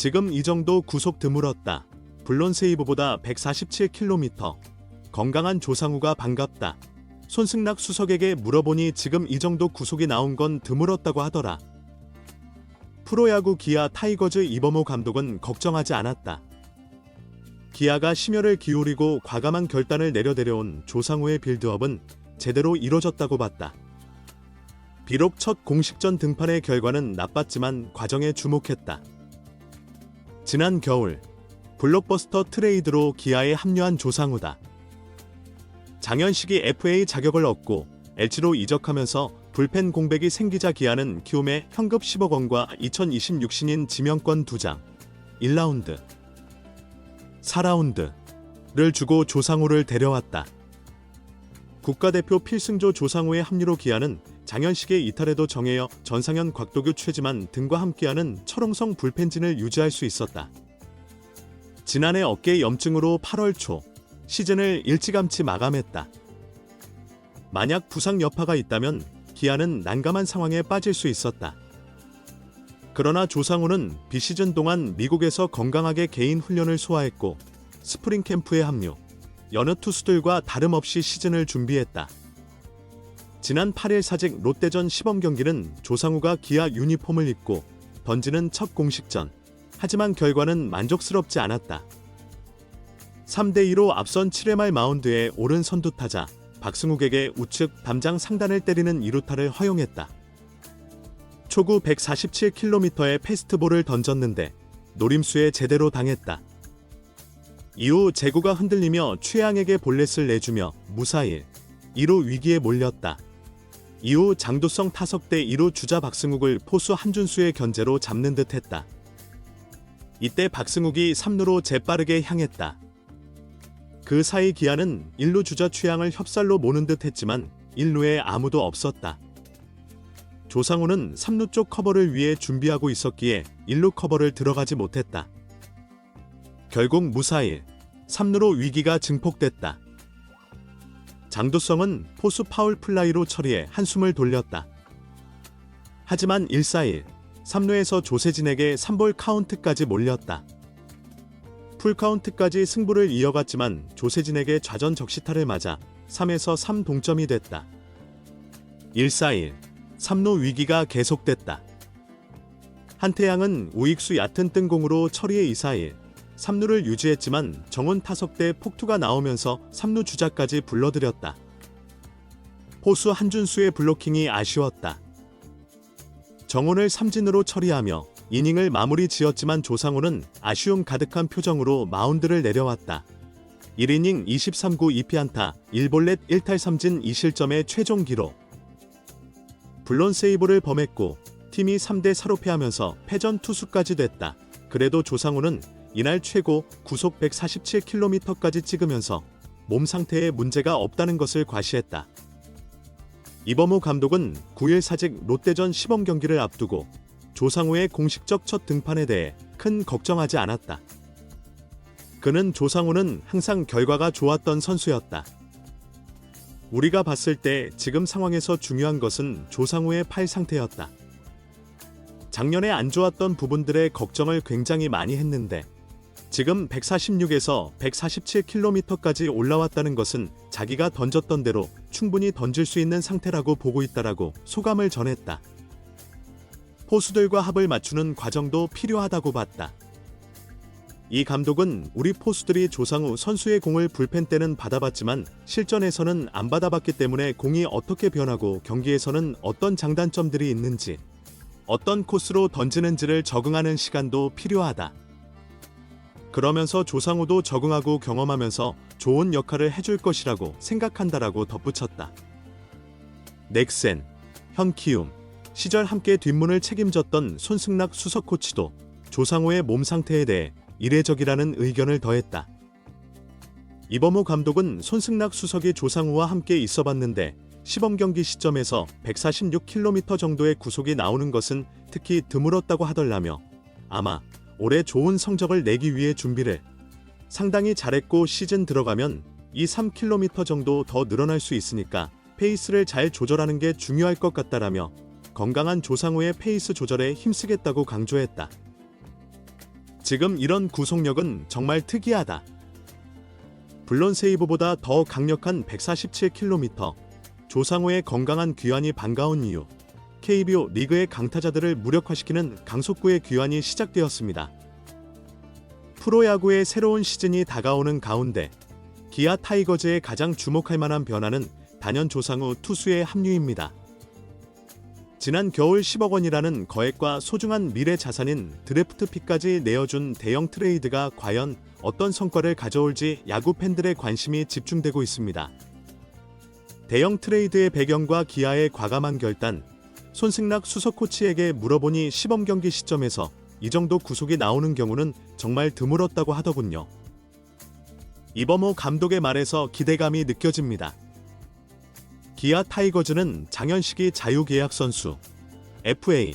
지금 이 정도 구속 드물었다. 물론 세이브보다 147km. 건강한 조상우가 반갑다. 손승락 수석에게 물어보니 지금 이 정도 구속이 나온 건 드물었다고 하더라. 프로야구 기아 타이거즈 이범호 감독은 걱정하지 않았다. 기아가 심혈을 기울이고 과감한 결단을 내려온 조상우의 빌드업은 제대로 이뤄졌다고 봤다. 비록 첫 공식전 등판의 결과는 나빴지만 과정에 주목했다. 지난 겨울 블록버스터 트레이드로 기아에 합류한 조상우다. 장현식이 FA 자격을 얻고 LG로 이적하면서 불펜 공백이 생기자 기아는 키움에 현금 10억 원과 2026 신인 지명권 2장, 1라운드, 4라운드를 주고 조상우를 데려왔다. 국가대표 필승조 조상우의 합류로 기아는 장현식의 이탈에도 정혜여, 전상현, 곽도규, 최지만 등과 함께하는 철옹성 불펜진을 유지할 수 있었다. 지난해 어깨 염증으로 8월 초 시즌을 일찌감치 마감했다. 만약 부상 여파가 있다면 기아는 난감한 상황에 빠질 수 있었다. 그러나 조상우는 비시즌 동안 미국에서 건강하게 개인 훈련을 소화했고 스프링 캠프에 합류, 여느 투수들과 다름없이 시즌을 준비했다. 지난 8일 사직 롯데전 시범 경기는 조상우가 기아 유니폼을 입고 던지는 첫 공식전. 하지만 결과는 만족스럽지 않았다. 3대2로 앞선 7회 말 마운드에 오른 선두타자 박승욱에게 우측 담장 상단을 때리는 2루타를 허용했다. 초구 147km의 패스트볼을 던졌는데 노림수에 제대로 당했다. 이후 제구가 흔들리며 최양에게 볼넷을 내주며 무사히 2루 위기에 몰렸다. 이후 장도성 타석 대 2루 주자 박승욱을 포수 한준수의 견제로 잡는 듯 했다. 이때 박승욱이 3루로 재빠르게 향했다. 그 사이 기아는 1루 주자 최양을 협살로 모는 듯 했지만 1루에 아무도 없었다. 조상우는 3루 쪽 커버를 위해 준비하고 있었기에 1루 커버를 들어가지 못했다. 결국 무사히 3루로 위기가 증폭됐다. 장도성은 포수 파울 플라이로 처리해 한숨을 돌렸다. 하지만 1-4-1 3루에서 조세진에게 3볼 카운트까지 몰렸다. 풀카운트까지 승부를 이어갔지만 조세진에게 좌전 적시타를 맞아 3에서 3 동점이 됐다. 1-4-1 3루 위기가 계속됐다. 한태양은 우익수 얕은 뜬공으로 처리해 2-4-1 3루를 유지했지만 정훈 타석 때 폭투가 나오면서 3루 주자까지 불러들였다. 포수 한준수의 블로킹이 아쉬웠다. 정훈을 삼진으로 처리하며 이닝을 마무리 지었지만 조상우는 아쉬움 가득한 표정으로 마운드를 내려왔다. 1이닝 23구 2피안타 1볼넷 1탈3진 2실점의 최종 기록. 물론 세이브를 범했고 팀이 3대4로 패하면서 패전 투수까지 됐다. 그래도 조상우는 이날 최고 구속 147km까지 찍으면서 몸 상태에 문제가 없다는 것을 과시했다. 이범호 감독은 9일 사직 롯데전 시범 경기를 앞두고 조상우의 공식적 첫 등판에 대해 큰 걱정하지 않았다. 그는 조상우는 항상 결과가 좋았던 선수였다. 우리가 봤을 때 지금 상황에서 중요한 것은 조상우의 팔 상태였다. 작년에 안 좋았던 부분들에 걱정을 굉장히 많이 했는데 지금 146에서 147km까지 올라왔다는 것은 자기가 던졌던 대로 충분히 던질 수 있는 상태라고 보고 있다라고 소감을 전했다. 포수들과 합을 맞추는 과정도 필요하다고 봤다. 이 감독은 우리 포수들이 조상우 선수의 공을 불펜 때는 받아봤지만 실전에서는 안 받아봤기 때문에 공이 어떻게 변하고 경기에서는 어떤 장단점들이 있는지 어떤 코스로 던지는지를 적응하는 시간도 필요하다. 그러면서 조상우도 적응하고 경험하면서 좋은 역할을 해줄 것이라고 생각한다라고 덧붙였다. 넥센, 현키움 시절 함께 뒷문을 책임졌던 손승락 수석 코치도 조상우의 몸 상태에 대해 이례적이라는 의견을 더했다. 이범호 감독은 손승락 수석이 조상우와 함께 있어봤는데 시범 경기 시점에서 146km 정도의 구속이 나오는 것은 특히 드물었다고 하더라며 아마 올해 좋은 성적을 내기 위해 준비를 상당히 잘했고 시즌 들어가면 2-3km 정도 더 늘어날 수 있으니까 페이스를 잘 조절하는 게 중요할 것 같다라며 건강한 조상우의 페이스 조절에 힘쓰겠다고 강조했다. 지금 이런 구속력은 정말 특이하다. 블론 세이브보다 더 강력한 147km, 조상우의 건강한 귀환이 반가운 이유, KBO 리그의 강타자들을 무력화시키는 강속구의 귀환이 시작되었습니다. 프로야구의 새로운 시즌이 다가오는 가운데 기아 타이거즈의 가장 주목할 만한 변화는 단연 조상우 투수의 합류입니다. 지난 겨울 10억 원이라는 거액과 소중한 미래 자산인 드래프트 픽까지 내어준 대형 트레이드가 과연 어떤 성과를 가져올지 야구 팬들의 관심이 집중되고 있습니다. 대형 트레이드의 배경과 기아의 과감한 결단, 손승락 수석 코치에게 물어보니 시범 경기 시점에서 이 정도 구속이 나오는 경우는 정말 드물었다고 하더군요. 이범호 감독의 말에서 기대감이 느껴집니다. 기아 타이거즈는 장현식이 자유계약 선수, FA,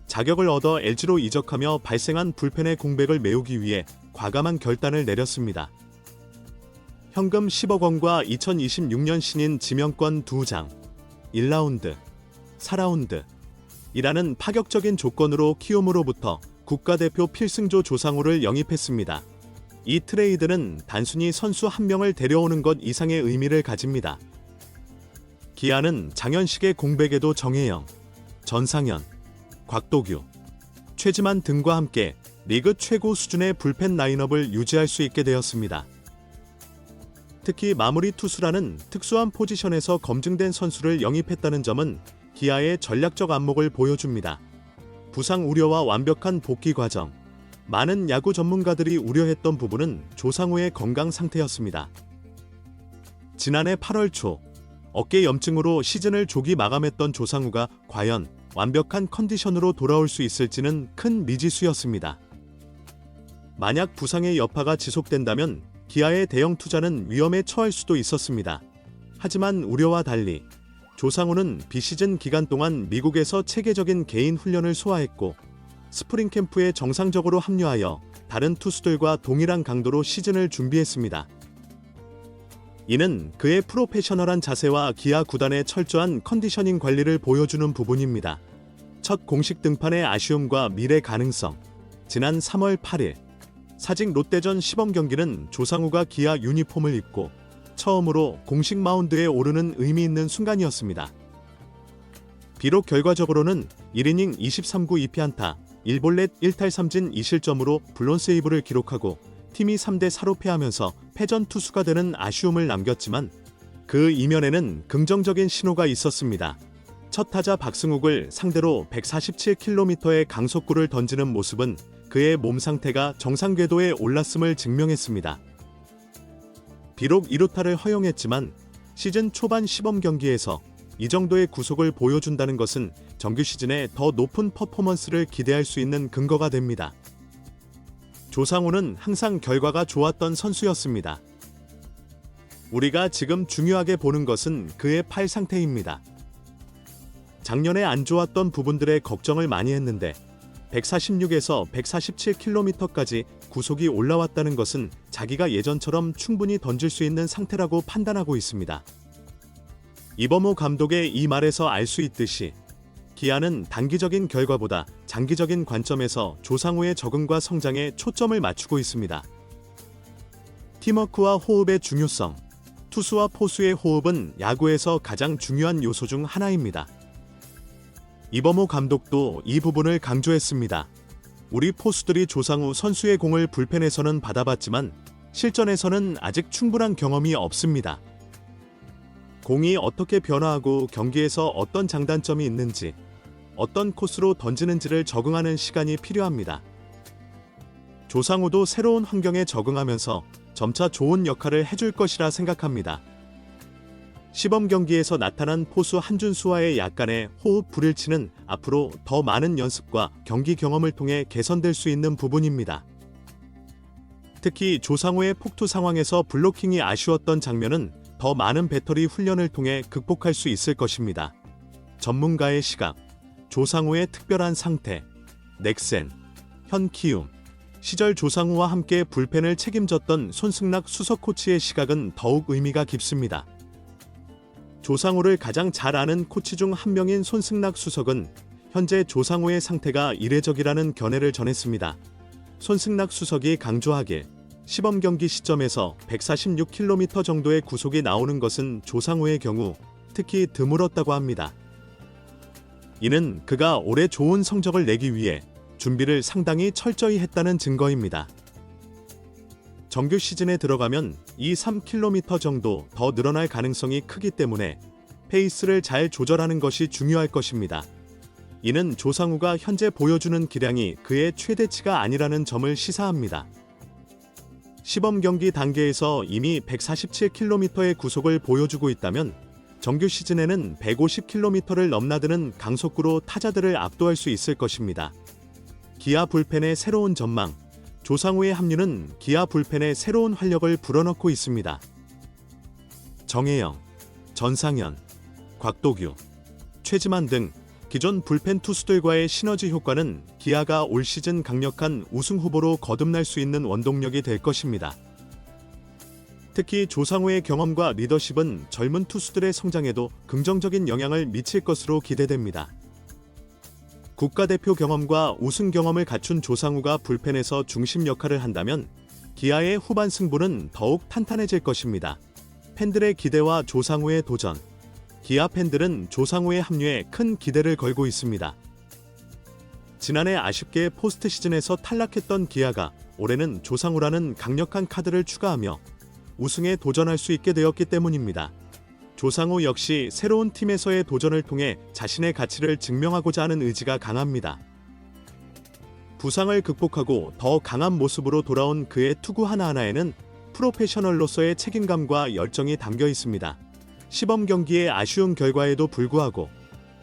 자격을 얻어 LG로 이적하며 발생한 불펜의 공백을 메우기 위해 과감한 결단을 내렸습니다. 현금 10억 원과 2026년 신인 지명권 2장, 1라운드, 4라운드 이라는 파격적인 조건으로 키움으로부터 국가대표 필승조 조상우를 영입했습니다. 이 트레이드는 단순히 선수 한 명을 데려오는 것 이상의 의미를 가집니다. 기아는 장현식의 공백에도 정혜영, 전상현, 곽도규, 최지만 등과 함께 리그 최고 수준의 불펜 라인업을 유지할 수 있게 되었습니다. 특히 마무리 투수라는 특수한 포지션에서 검증된 선수를 영입했다는 점은 기아의 전략적 안목을 보여줍니다. 부상 우려와 완벽한 복귀 과정, 많은 야구 전문가들이 우려했던 부분은 조상우의 건강 상태였습니다. 지난해 8월 초 어깨 염증으로 시즌을 조기 마감했던 조상우가 과연 완벽한 컨디션으로 돌아올 수 있을지는 큰 미지수였습니다. 만약 부상의 여파가 지속된다면 기아의 대형 투자는 위험에 처할 수도 있었습니다. 하지만 우려와 달리 조상우는 비시즌 기간 동안 미국에서 체계적인 개인 훈련을 소화했고 스프링 캠프에 정상적으로 합류하여 다른 투수들과 동일한 강도로 시즌을 준비했습니다. 이는 그의 프로페셔널한 자세와 기아 구단의 철저한 컨디셔닝 관리를 보여주는 부분입니다. 첫 공식 등판의 아쉬움과 미래 가능성. 지난 3월 8일 사직 롯데전 시범 경기는 조상우가 기아 유니폼을 입고 처음으로 공식 마운드에 오르는 의미 있는 순간이었습니다. 비록 결과적으로는 1이닝 23구 2피안타, 1볼넷 1탈3진 2실점으로 블론 세이브를 기록하고 팀이 3대4로 패하면서 패전 투수가 되는 아쉬움을 남겼지만 그 이면에는 긍정적인 신호가 있었습니다. 첫 타자 박승욱을 상대로 147km의 강속구를 던지는 모습은 그의 몸 상태가 정상 궤도에 올랐음을 증명했습니다. 비록 1루타를 허용했지만 시즌 초반 시범 경기에서 이 정도의 구속을 보여준다는 것은 정규 시즌에 더 높은 퍼포먼스를 기대할 수 있는 근거가 됩니다. 조상우는 항상 결과가 좋았던 선수였습니다. 우리가 지금 중요하게 보는 것은 그의 팔 상태입니다. 작년에 안 좋았던 부분들에 걱정을 많이 했는데 146에서 147km까지 구속이 올라왔다는 것은 자기가 예전처럼 충분히 던질 수 있는 상태라고 판단하고 있습니다. 이범호 감독의 이 말에서 알 수 있듯이 기아는 단기적인 결과보다 장기적인 관점에서 조상우의 적응과 성장에 초점을 맞추고 있습니다. 팀워크와 호흡의 중요성. 투수와 포수의 호흡은 야구에서 가장 중요한 요소 중 하나입니다. 이범호 감독도 이 부분을 강조했습니다. 우리 포수들이 조상우 선수의 공을 불펜에서는 받아봤지만 실전에서는 아직 충분한 경험이 없습니다. 공이 어떻게 변화하고 경기에서 어떤 장단점이 있는지, 어떤 코스로 던지는지를 적응하는 시간이 필요합니다. 조상우도 새로운 환경에 적응하면서 점차 좋은 역할을 해줄 것이라 생각합니다. 시범 경기에서 나타난 포수 한준수와의 약간의 호흡 불일치는 앞으로 더 많은 연습과 경기 경험을 통해 개선될 수 있는 부분입니다. 특히 조상우의 폭투 상황에서 블로킹이 아쉬웠던 장면은 더 많은 배터리 훈련을 통해 극복할 수 있을 것입니다. 전문가의 시각, 조상우의 특별한 상태, 넥센, 현키움, 시절 조상우와 함께 불펜을 책임졌던 손승락 수석 코치의 시각은 더욱 의미가 깊습니다. 조상우를 가장 잘 아는 코치 중 한 명인 손승락 수석은 현재 조상우의 상태가 이례적이라는 견해를 전했습니다. 손승락 수석이 강조하길 시범 경기 시점에서 146km 정도의 구속이 나오는 것은 조상우의 경우 특히 드물었다고 합니다. 이는 그가 올해 좋은 성적을 내기 위해 준비를 상당히 철저히 했다는 증거입니다. 정규 시즌에 들어가면 3km 정도 더 늘어날 가능성이 크기 때문에 페이스를 잘 조절하는 것이 중요할 것입니다. 이는 조상우가 현재 보여주는 기량이 그의 최대치가 아니라는 점을 시사합니다. 시범 경기 단계에서 이미 147km의 구속을 보여주고 있다면 정규 시즌에는 150km를 넘나드는 강속구로 타자들을 압도할 수 있을 것입니다. 기아 불펜의 새로운 전망. 조상우의 합류는 기아 불펜에 새로운 활력을 불어넣고 있습니다. 정혜영, 전상현, 곽도규, 최지만 등 기존 불펜 투수들과의 시너지 효과는 기아가 올 시즌 강력한 우승 후보로 거듭날 수 있는 원동력이 될 것입니다. 특히 조상우의 경험과 리더십은 젊은 투수들의 성장에도 긍정적인 영향을 미칠 것으로 기대됩니다. 국가대표 경험과 우승 경험을 갖춘 조상우가 불펜에서 중심 역할을 한다면 기아의 후반 승부는 더욱 탄탄해질 것입니다. 팬들의 기대와 조상우의 도전. 기아 팬들은 조상우의 합류에 큰 기대를 걸고 있습니다. 지난해 아쉽게 포스트 시즌에서 탈락했던 기아가 올해는 조상우라는 강력한 카드를 추가하며 우승에 도전할 수 있게 되었기 때문입니다. 조상우 역시 새로운 팀에서의 도전을 통해 자신의 가치를 증명하고자 하는 의지가 강합니다. 부상을 극복하고 더 강한 모습으로 돌아온 그의 투구 하나하나에는 프로페셔널로서의 책임감과 열정이 담겨 있습니다. 시범 경기의 아쉬운 결과에도 불구하고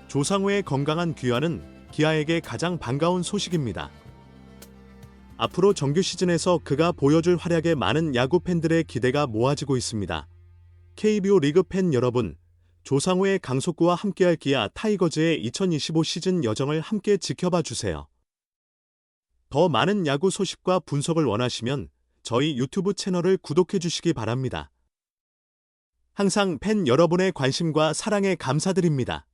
조상우의 건강한 귀환은 기아에게 가장 반가운 소식입니다. 앞으로 정규 시즌에서 그가 보여줄 활약에 많은 야구 팬들의 기대가 모아지고 있습니다. KBO 리그 팬 여러분, 조상우의 강속구와 함께할 기아 타이거즈의 2025 시즌 여정을 함께 지켜봐 주세요. 더 많은 야구 소식과 분석을 원하시면 저희 유튜브 채널을 구독해 주시기 바랍니다. 항상 팬 여러분의 관심과 사랑에 감사드립니다.